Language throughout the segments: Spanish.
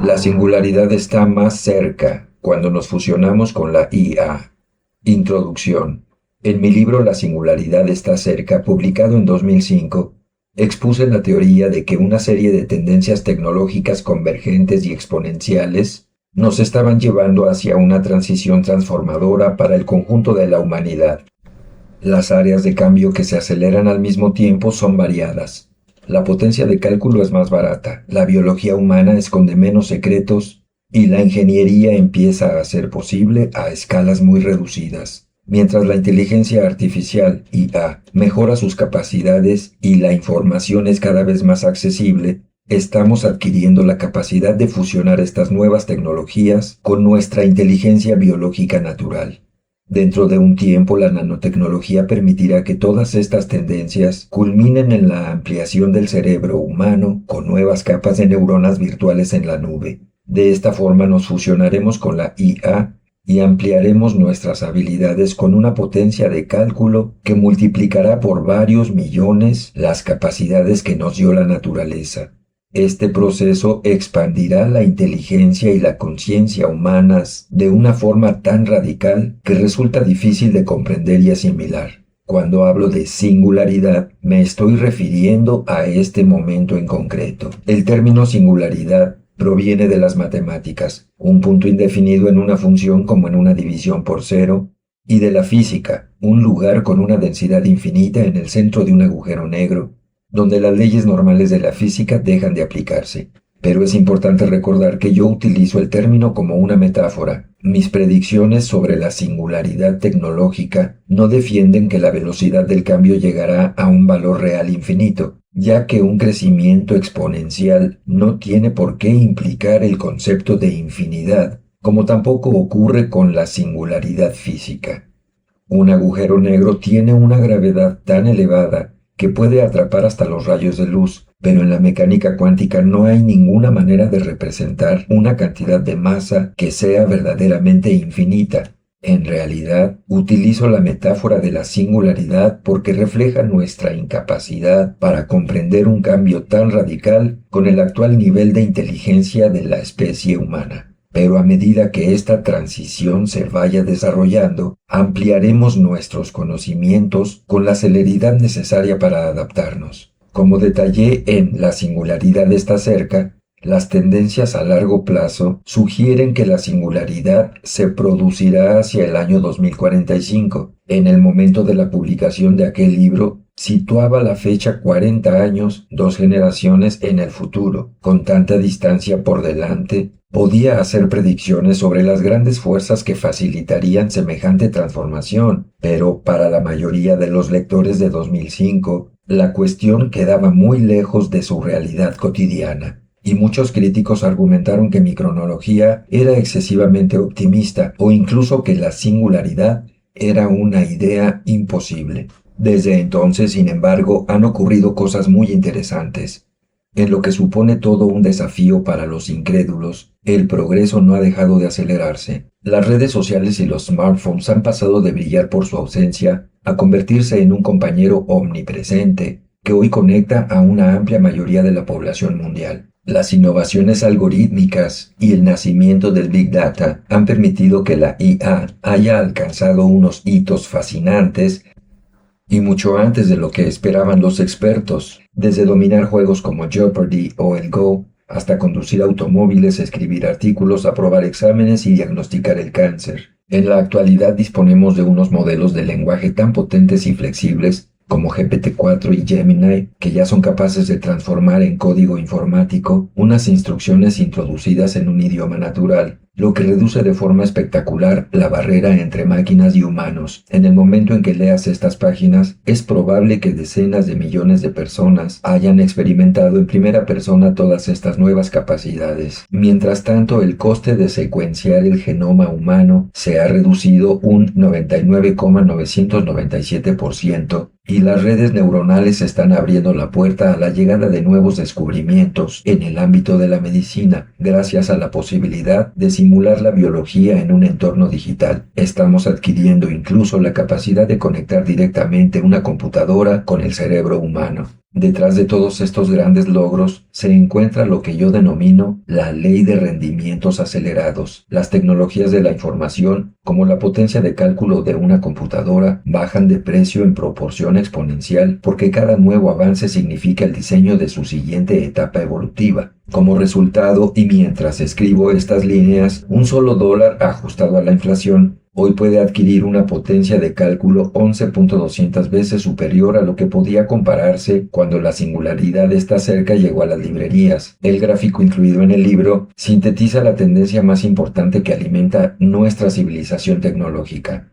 La singularidad está más cerca cuando nos fusionamos con la IA. Introducción. En mi libro La singularidad está cerca, publicado en 2005, expuse la teoría de que una serie de tendencias tecnológicas convergentes y exponenciales nos estaban llevando hacia una transición transformadora para el conjunto de la humanidad. Las áreas de cambio que se aceleran al mismo tiempo son variadas. La potencia de cálculo es más barata, la biología humana esconde menos secretos y la ingeniería empieza a ser posible a escalas muy reducidas. Mientras la inteligencia artificial, IA, mejora sus capacidades y la información es cada vez más accesible, estamos adquiriendo la capacidad de fusionar estas nuevas tecnologías con nuestra inteligencia biológica natural. Dentro de un tiempo, la nanotecnología permitirá que todas estas tendencias culminen en la ampliación del cerebro humano con nuevas capas de neuronas virtuales en la nube. De esta forma nos fusionaremos con la IA y ampliaremos nuestras habilidades con una potencia de cálculo que multiplicará por varios millones las capacidades que nos dio la naturaleza. Este proceso expandirá la inteligencia y la conciencia humanas de una forma tan radical que resulta difícil de comprender y asimilar. Cuando hablo de singularidad, me estoy refiriendo a este momento en concreto. El término singularidad proviene de las matemáticas, un punto indefinido en una función como en una división por cero, y de la física, un lugar con una densidad infinita en el centro de un agujero negro, donde las leyes normales de la física dejan de aplicarse. Pero es importante recordar que yo utilizo el término como una metáfora. Mis predicciones sobre la singularidad tecnológica no defienden que la velocidad del cambio llegará a un valor real infinito, ya que un crecimiento exponencial no tiene por qué implicar el concepto de infinidad, como tampoco ocurre con la singularidad física. Un agujero negro tiene una gravedad tan elevada que puede atrapar hasta los rayos de luz, pero en la mecánica cuántica no hay ninguna manera de representar una cantidad de masa que sea verdaderamente infinita. En realidad, utilizo la metáfora de la singularidad porque refleja nuestra incapacidad para comprender un cambio tan radical con el actual nivel de inteligencia de la especie humana. Pero a medida que esta transición se vaya desarrollando, ampliaremos nuestros conocimientos con la celeridad necesaria para adaptarnos. Como detallé en La singularidad está cerca, las tendencias a largo plazo sugieren que la singularidad se producirá hacia el año 2045. En el momento de la publicación de aquel libro, situaba la fecha 40 años, 2 generaciones en el futuro. Con tanta distancia por delante, podía hacer predicciones sobre las grandes fuerzas que facilitarían semejante transformación, pero para la mayoría de los lectores de 2005, la cuestión quedaba muy lejos de su realidad cotidiana. Y muchos críticos argumentaron que mi cronología era excesivamente optimista o incluso que la singularidad era una idea imposible. Desde entonces, sin embargo, han ocurrido cosas muy interesantes. En lo que supone todo un desafío para los incrédulos, el progreso no ha dejado de acelerarse. Las redes sociales y los smartphones han pasado de brillar por su ausencia a convertirse en un compañero omnipresente que hoy conecta a una amplia mayoría de la población mundial. Las innovaciones algorítmicas y el nacimiento del Big Data han permitido que la IA haya alcanzado unos hitos fascinantes y mucho antes de lo que esperaban los expertos, desde dominar juegos como Jeopardy o el Go, hasta conducir automóviles, escribir artículos, aprobar exámenes y diagnosticar el cáncer. En la actualidad disponemos de unos modelos de lenguaje tan potentes y flexibles como GPT-4 y Gemini, que ya son capaces de transformar en código informático unas instrucciones introducidas en un idioma natural, lo que reduce de forma espectacular la barrera entre máquinas y humanos. En el momento en que leas estas páginas, es probable que decenas de millones de personas hayan experimentado en primera persona todas estas nuevas capacidades. Mientras tanto, el coste de secuenciar el genoma humano se ha reducido un 99,997%, y las redes neuronales están abriendo la puerta a la llegada de nuevos descubrimientos en el ámbito de la medicina, gracias a la posibilidad de simular la biología en un entorno digital. Estamos adquiriendo incluso la capacidad de conectar directamente una computadora con el cerebro humano. Detrás de todos estos grandes logros se encuentra lo que yo denomino la ley de rendimientos acelerados. Las tecnologías de la información, como la potencia de cálculo de una computadora, bajan de precio en proporción exponencial porque cada nuevo avance significa el diseño de su siguiente etapa evolutiva. Como resultado, y mientras escribo estas líneas, un solo dólar ajustado a la inflación hoy puede adquirir una potencia de cálculo 11.200 veces superior a lo que podía compararse cuando la singularidad está cerca llegó a las librerías. El gráfico incluido en el libro sintetiza la tendencia más importante que alimenta nuestra civilización tecnológica: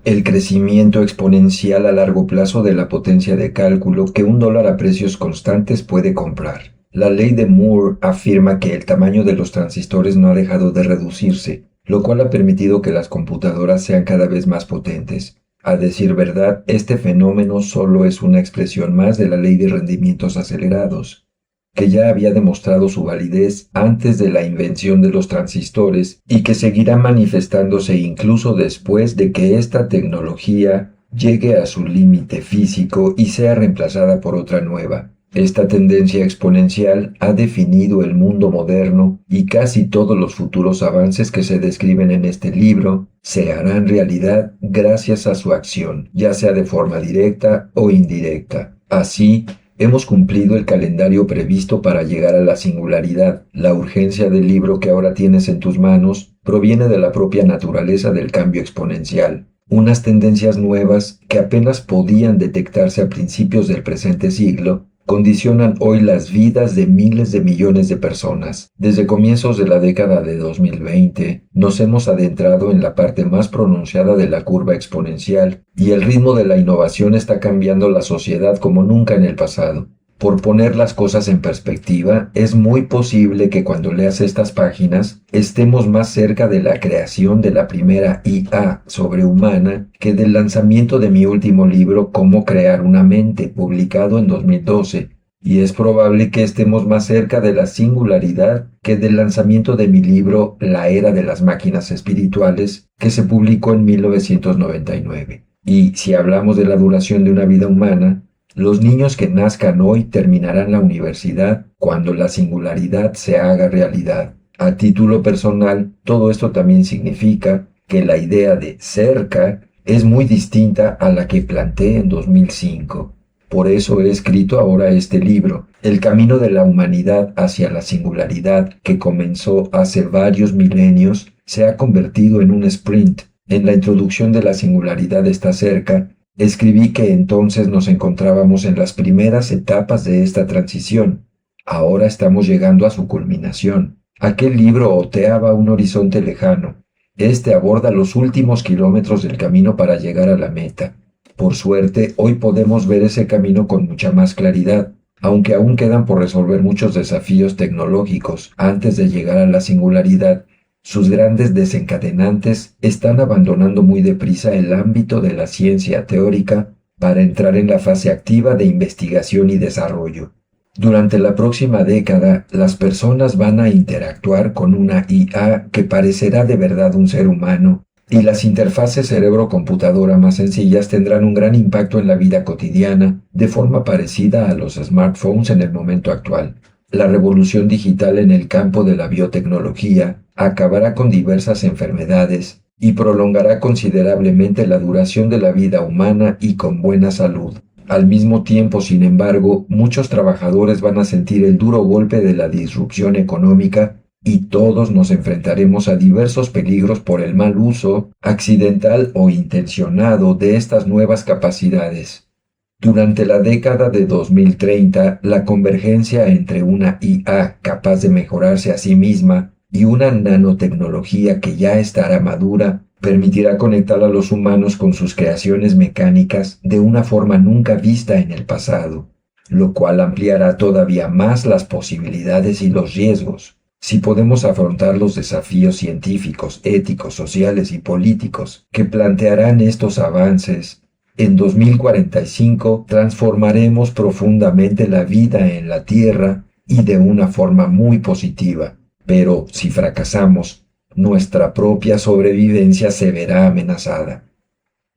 el crecimiento exponencial a largo plazo de la potencia de cálculo que un dólar a precios constantes puede comprar. La ley de Moore afirma que el tamaño de los transistores no ha dejado de reducirse, lo cual ha permitido que las computadoras sean cada vez más potentes. A decir verdad, este fenómeno solo es una expresión más de la ley de rendimientos acelerados, que ya había demostrado su validez antes de la invención de los transistores y que seguirá manifestándose incluso después de que esta tecnología llegue a su límite físico y sea reemplazada por otra nueva. Esta tendencia exponencial ha definido el mundo moderno y casi todos los futuros avances que se describen en este libro se harán realidad gracias a su acción, ya sea de forma directa o indirecta. Así, hemos cumplido el calendario previsto para llegar a la singularidad. La urgencia del libro que ahora tienes en tus manos proviene de la propia naturaleza del cambio exponencial. Unas tendencias nuevas que apenas podían detectarse a principios del presente siglo condicionan hoy las vidas de miles de millones de personas. Desde comienzos de la década de 2020, nos hemos adentrado en la parte más pronunciada de la curva exponencial, y el ritmo de la innovación está cambiando la sociedad como nunca en el pasado. Por poner las cosas en perspectiva, es muy posible que cuando leas estas páginas estemos más cerca de la creación de la primera IA sobrehumana que del lanzamiento de mi último libro, Cómo crear una mente, publicado en 2012, y es probable que estemos más cerca de la singularidad que del lanzamiento de mi libro La era de las máquinas espirituales, que se publicó en 1999. Y si hablamos de la duración de una vida humana, los niños que nazcan hoy terminarán la universidad cuando la singularidad se haga realidad. A título personal, todo esto también significa que la idea de cerca es muy distinta a la que planteé en 2005. Por eso he escrito ahora este libro, El camino de la humanidad hacia la singularidad, que comenzó hace varios milenios, se ha convertido en un sprint. En la introducción de la singularidad está cerca, escribí que entonces nos encontrábamos en las primeras etapas de esta transición. Ahora estamos llegando a su culminación. Aquel libro oteaba un horizonte lejano. Este aborda los últimos kilómetros del camino para llegar a la meta. Por suerte, hoy podemos ver ese camino con mucha más claridad, aunque aún quedan por resolver muchos desafíos tecnológicos antes de llegar a la singularidad. Sus grandes desencadenantes están abandonando muy deprisa el ámbito de la ciencia teórica para entrar en la fase activa de investigación y desarrollo. Durante la próxima década, las personas van a interactuar con una IA que parecerá de verdad un ser humano, y las interfaces cerebro-computadora más sencillas tendrán un gran impacto en la vida cotidiana, de forma parecida a los smartphones en el momento actual. La revolución digital en el campo de la biotecnología acabará con diversas enfermedades y prolongará considerablemente la duración de la vida humana y con buena salud. Al mismo tiempo, sin embargo, muchos trabajadores van a sentir el duro golpe de la disrupción económica y todos nos enfrentaremos a diversos peligros por el mal uso, accidental o intencionado, de estas nuevas capacidades. Durante la década de 2030, la convergencia entre una IA capaz de mejorarse a sí misma y una nanotecnología que ya estará madura permitirá conectar a los humanos con sus creaciones mecánicas de una forma nunca vista en el pasado, lo cual ampliará todavía más las posibilidades y los riesgos. Si podemos afrontar los desafíos científicos, éticos, sociales y políticos que plantearán estos avances, en 2045 transformaremos profundamente la vida en la Tierra y de una forma muy positiva. Pero si fracasamos, nuestra propia sobrevivencia se verá amenazada.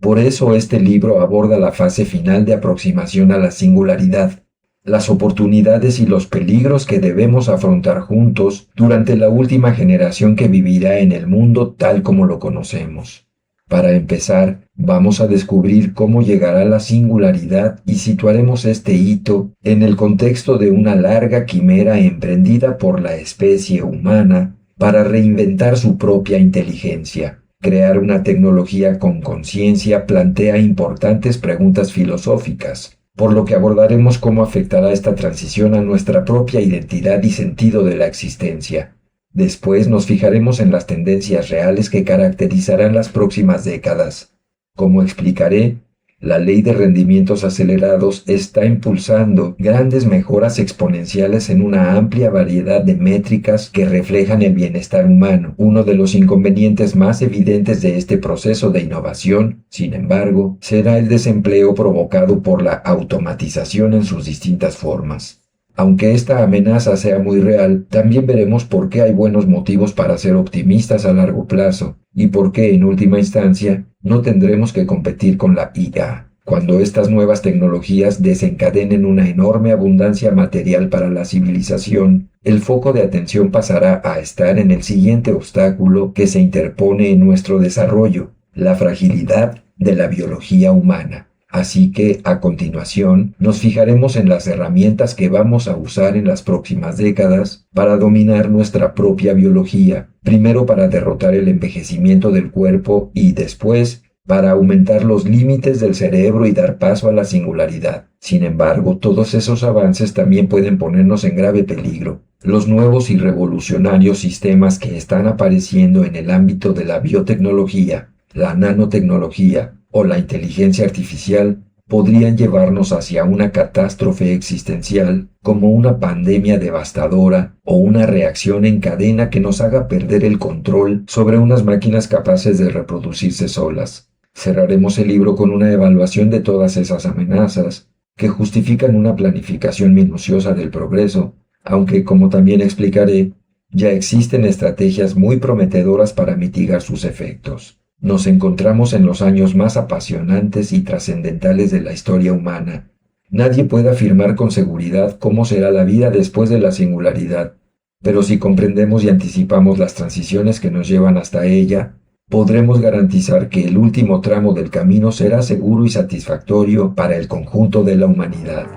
Por eso este libro aborda la fase final de aproximación a la singularidad, las oportunidades y los peligros que debemos afrontar juntos durante la última generación que vivirá en el mundo tal como lo conocemos. Para empezar, vamos a descubrir cómo llegará la singularidad y situaremos este hito en el contexto de una larga quimera emprendida por la especie humana para reinventar su propia inteligencia. Crear una tecnología con conciencia plantea importantes preguntas filosóficas, por lo que abordaremos cómo afectará esta transición a nuestra propia identidad y sentido de la existencia. Después nos fijaremos en las tendencias reales que caracterizarán las próximas décadas. Como explicaré, la ley de rendimientos acelerados está impulsando grandes mejoras exponenciales en una amplia variedad de métricas que reflejan el bienestar humano. Uno de los inconvenientes más evidentes de este proceso de innovación, sin embargo, será el desempleo provocado por la automatización en sus distintas formas. Aunque esta amenaza sea muy real, también veremos por qué hay buenos motivos para ser optimistas a largo plazo y por qué, en última instancia, no tendremos que competir con la IA. Cuando estas nuevas tecnologías desencadenen una enorme abundancia material para la civilización, el foco de atención pasará a estar en el siguiente obstáculo que se interpone en nuestro desarrollo, la fragilidad de la biología humana. Así que, a continuación, nos fijaremos en las herramientas que vamos a usar en las próximas décadas para dominar nuestra propia biología, primero para derrotar el envejecimiento del cuerpo y después para aumentar los límites del cerebro y dar paso a la singularidad. Sin embargo, todos esos avances también pueden ponernos en grave peligro. Los nuevos y revolucionarios sistemas que están apareciendo en el ámbito de la biotecnología, la nanotecnología o la inteligencia artificial podrían llevarnos hacia una catástrofe existencial como una pandemia devastadora o una reacción en cadena que nos haga perder el control sobre unas máquinas capaces de reproducirse solas. Cerraremos el libro con una evaluación de todas esas amenazas que justifican una planificación minuciosa del progreso, aunque, como también explicaré, ya existen estrategias muy prometedoras para mitigar sus efectos. Nos encontramos en los años más apasionantes y trascendentales de la historia humana. Nadie puede afirmar con seguridad cómo será la vida después de la singularidad, pero si comprendemos y anticipamos las transiciones que nos llevan hasta ella, podremos garantizar que el último tramo del camino será seguro y satisfactorio para el conjunto de la humanidad.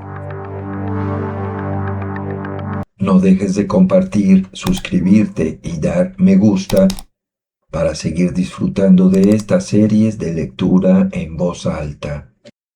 No dejes de compartir, suscribirte y dar me gusta para seguir disfrutando de estas series de lectura en voz alta.